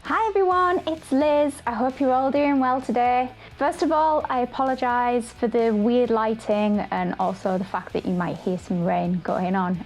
Hi everyone, it's Liz. I hope you're all doing well today. First of all, I apologise for the weird lighting and also the fact that you might hear some rain going on.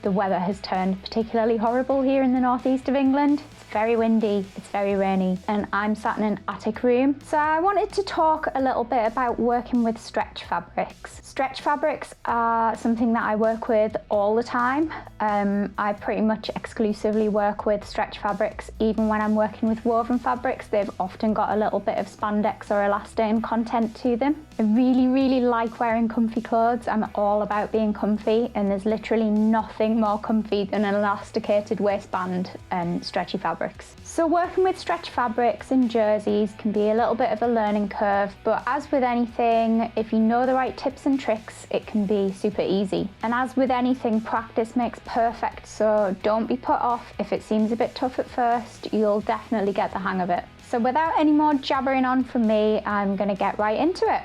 The weather has turned particularly horrible here in the northeast of England. It's very windy, it's very rainy, and I'm sat in an attic room. So I wanted to talk a little bit about working with stretch fabrics. Stretch fabrics are something that I work with all the time. I pretty much exclusively work with stretch fabrics. Even when I'm working with woven fabrics, they've often got a little bit of spandex or elastane content to them. I really like wearing comfy clothes. I'm all about being comfy, and there's literally nothing more comfy than an elasticated waistband and stretchy fabrics. So working with stretch fabrics and jerseys can be a little bit of a learning curve, but as with anything, if you know the right tips and tricks, it can be super easy. And as with anything, practice makes perfect, so don't be put off if it seems a bit tough at first. You'll definitely get the hang of it. So without any more jabbering on from me, I'm gonna get right into it.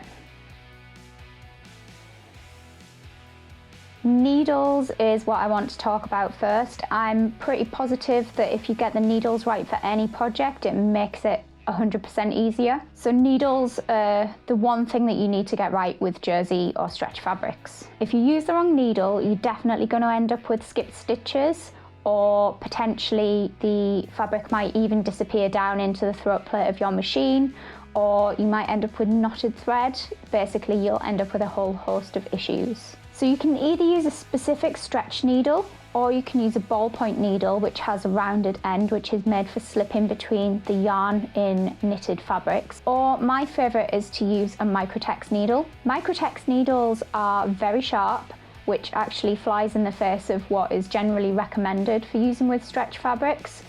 Needles is what I want to talk about first. I'm pretty positive that if you get the needles right for any project, it makes it 100% easier. So needles are the one thing that you need to get right with jersey or stretch fabrics. If you use the wrong needle, you're definitely going to end up with skipped stitches, or potentially the fabric might even disappear down into the throat plate of your machine, or you might end up with knotted thread. Basically, you'll end up with a whole host of issues. So you can either use a specific stretch needle, or you can use a ballpoint needle, which has a rounded end, which is made for slipping between the yarn in knitted fabrics. Or my favourite is to use a Microtex needle. Microtex needles are very sharp, which actually flies in the face of what is generally recommended for using with stretch fabrics.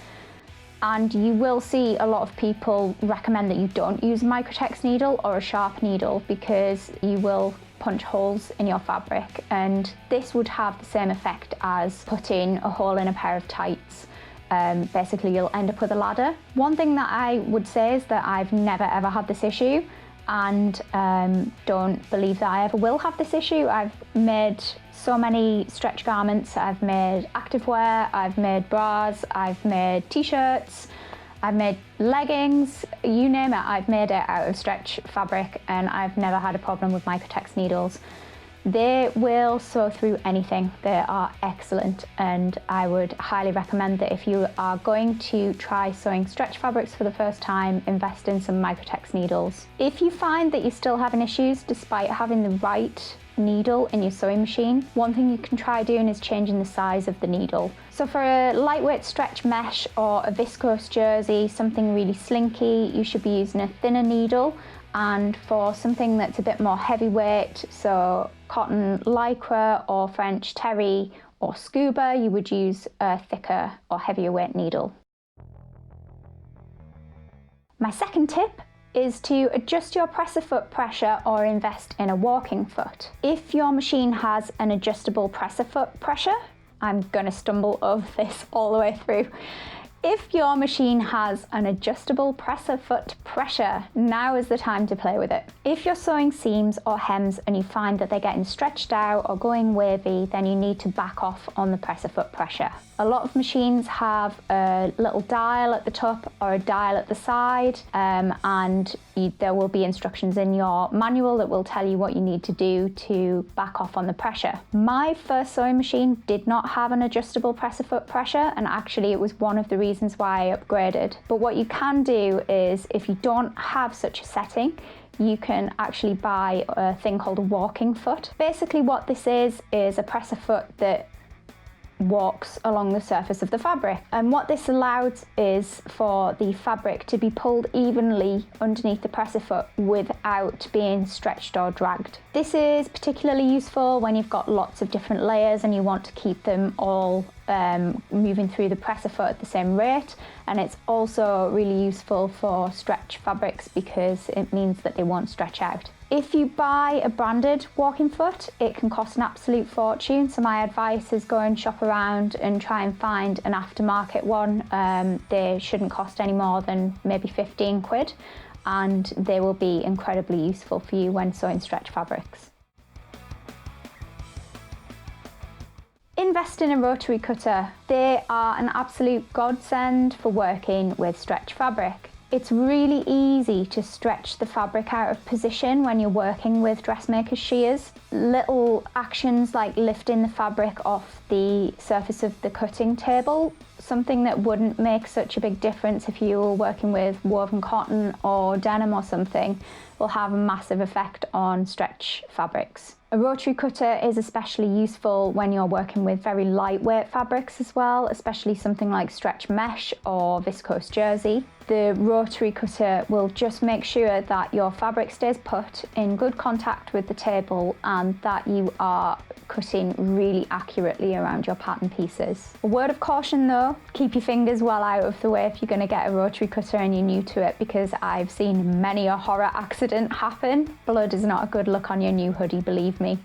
And you will see a lot of people recommend that you don't use a Microtex needle or a sharp needle because you will punch holes in your fabric, and this would have the same effect as putting a hole in a pair of tights. Basically, you'll end up with a ladder. One thing that I would say is that I've never ever had this issue, and don't believe that I ever will have this issue. I've made so many stretch garments. I've made activewear, I've made bras, I've made t-shirts, I've made leggings, you name it, I've made it out of stretch fabric, and I've never had a problem with Microtex needles. They will sew through anything. They are excellent, and I would highly recommend that if you are going to try sewing stretch fabrics for the first time, invest in some Microtex needles. If you find that you're still having issues despite having the right needle in your sewing machine, one thing you can try doing is changing the size of the needle. So for a lightweight stretch mesh or a viscose jersey, something really slinky, you should be using a thinner needle. And for something that's a bit more heavyweight, so cotton lycra or French terry or scuba, you would use a thicker or heavier weight needle. My second tip is to adjust your presser foot pressure or invest in a walking foot. If your machine has an adjustable presser foot pressure, I'm gonna stumble over this all the way through. If your machine has an adjustable presser foot pressure, now is the time to play with it. If you're sewing seams or hems and you find that they're getting stretched out or going wavy, then you need to back off on the presser foot pressure. A lot of machines have a little dial at the top or a dial at the side, and there will be instructions in your manual that will tell you what you need to do to back off on the pressure. My first sewing machine did not have an adjustable presser foot pressure, and actually it was one of the reasons why I upgraded. But what you can do is, if you don't have such a setting, you can actually buy a thing called a walking foot. Basically what this is a presser foot that walks along the surface of the fabric, and what this allows is for the fabric to be pulled evenly underneath the presser foot without being stretched or dragged. This is particularly useful when you've got lots of different layers and you want to keep them all moving through the presser foot at the same rate, and it's also really useful for stretch fabrics because it means that they won't stretch out. If you buy a branded walking foot, it can cost an absolute fortune, so my advice is go and shop around and try and find an aftermarket one. They shouldn't cost any more than maybe 15 quid, and they will be incredibly useful for you when sewing stretch fabrics. In invest in a rotary cutter? They are an absolute godsend for working with stretch fabric. It's really easy to stretch the fabric out of position when you're working with dressmaker's shears. Little actions like lifting the fabric off the surface of the cutting table, something that wouldn't make such a big difference if you were working with woven cotton or denim or something, will have a massive effect on stretch fabrics. A rotary cutter is especially useful when you're working with very lightweight fabrics as well, especially something like stretch mesh or viscose jersey. The rotary cutter will just make sure that your fabric stays put in good contact with the table and that you are cutting really accurately around your pattern pieces. A word of caution though, keep your fingers well out of the way if you're going to get a rotary cutter and you're new to it, because I've seen many a horror accident happen. Blood is not a good look on your new hoodie, believe me.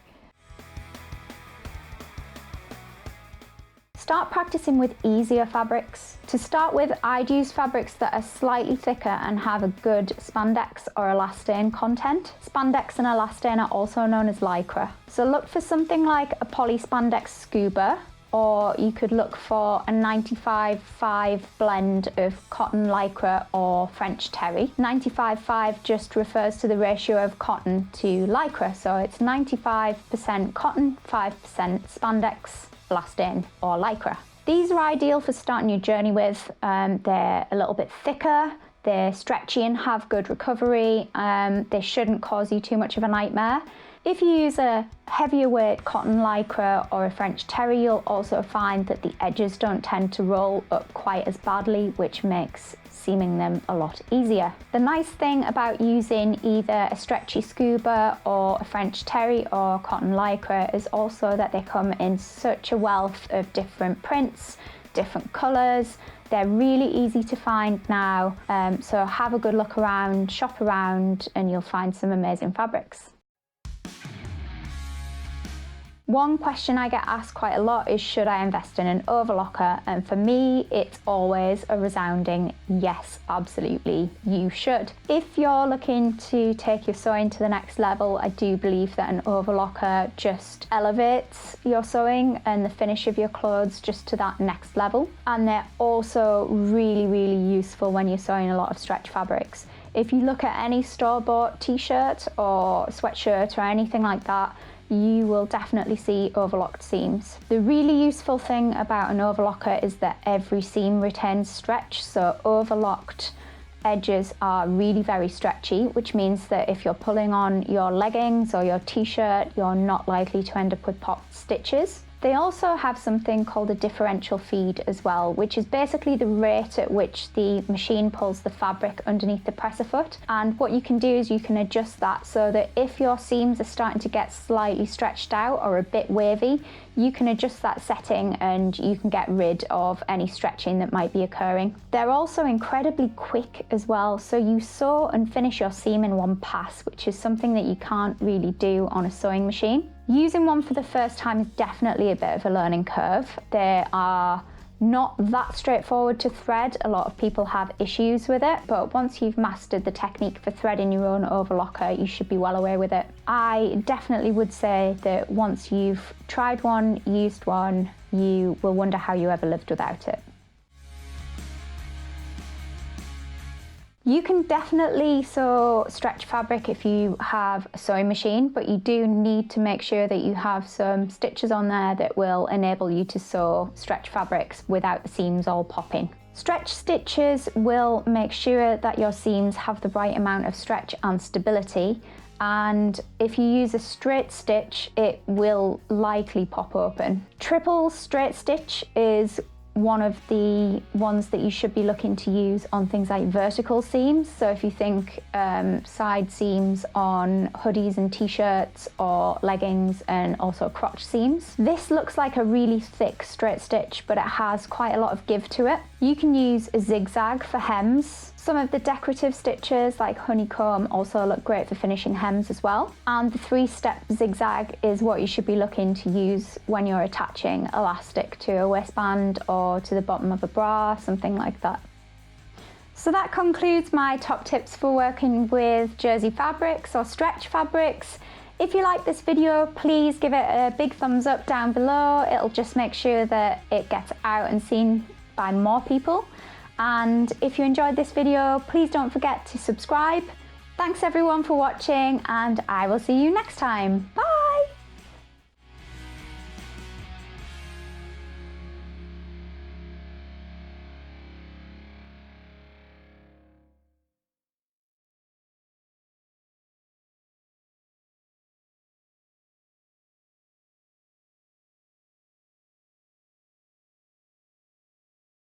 Start practicing with easier fabrics. To start with, I'd use fabrics that are slightly thicker and have a good spandex or elastane content. Spandex and elastane are also known as lycra. So look for something like a poly spandex scuba, or you could look for a 95-5 blend of cotton lycra or French terry. 95-5 just refers to the ratio of cotton to lycra, so it's 95% cotton, 5% spandex, elastane or lycra. These are ideal for starting your journey with. They're a little bit thicker, they're stretchy and have good recovery. They shouldn't cause you too much of a nightmare. If you use a heavier weight cotton lycra or a French terry, you'll also find that the edges don't tend to roll up quite as badly, which makes seaming them a lot easier. The nice thing about using either a stretchy scuba or a French terry or cotton lycra is also that they come in such a wealth of different prints, different colours. They're really easy to find now, so have a good look around, shop around, and you'll find some amazing fabrics. One question I get asked quite a lot is, should I invest in an overlocker? And for me, it's always a resounding yes, absolutely, you should. If you're looking to take your sewing to the next level, I do believe that an overlocker just elevates your sewing and the finish of your clothes just to that next level. And they're also really, really useful when you're sewing a lot of stretch fabrics. If you look at any store-bought t-shirt or sweatshirt or anything like that, you will definitely see overlocked seams. The really useful thing about an overlocker is that every seam retains stretch, so overlocked edges are really very stretchy, which means that if you're pulling on your leggings or your t-shirt, you're not likely to end up with popped stitches. They also have something called a differential feed as well, which is basically the rate at which the machine pulls the fabric underneath the presser foot. And what you can do is you can adjust that so that if your seams are starting to get slightly stretched out or a bit wavy, you can adjust that setting and you can get rid of any stretching that might be occurring. They're also incredibly quick as well, so you sew and finish your seam in one pass, which is something that you can't really do on a sewing machine. Using one for the first time is definitely a bit of a learning curve. They are not that straightforward to thread. A lot of people have issues with it, but once you've mastered the technique for threading your own overlocker, you should be well away with it. I definitely would say that once you've tried one, used one, you will wonder how you ever lived without it. You can definitely sew stretch fabric if you have a sewing machine, but you do need to make sure that you have some stitches on there that will enable you to sew stretch fabrics without the seams all popping. Stretch stitches will make sure that your seams have the right amount of stretch and stability, and if you use a straight stitch, it will likely pop open. Triple straight stitch is one of the ones that you should be looking to use on things like vertical seams. So if you think side seams on hoodies and t-shirts or leggings, and also crotch seams. This looks like a really thick straight stitch, but it has quite a lot of give to it. You can use a zigzag for hems. Some of the decorative stitches like honeycomb also look great for finishing hems as well. And the 3-step zigzag is what you should be looking to use when you're attaching elastic to a waistband or to the bottom of a bra, something like that. So that concludes my top tips for working with jersey fabrics or stretch fabrics. If you like this video, please give it a big thumbs up down below. It'll just make sure that it gets out and seen by more people. And if you enjoyed this video, please don't forget to subscribe. Thanks everyone for watching, and I will see you next time. Bye!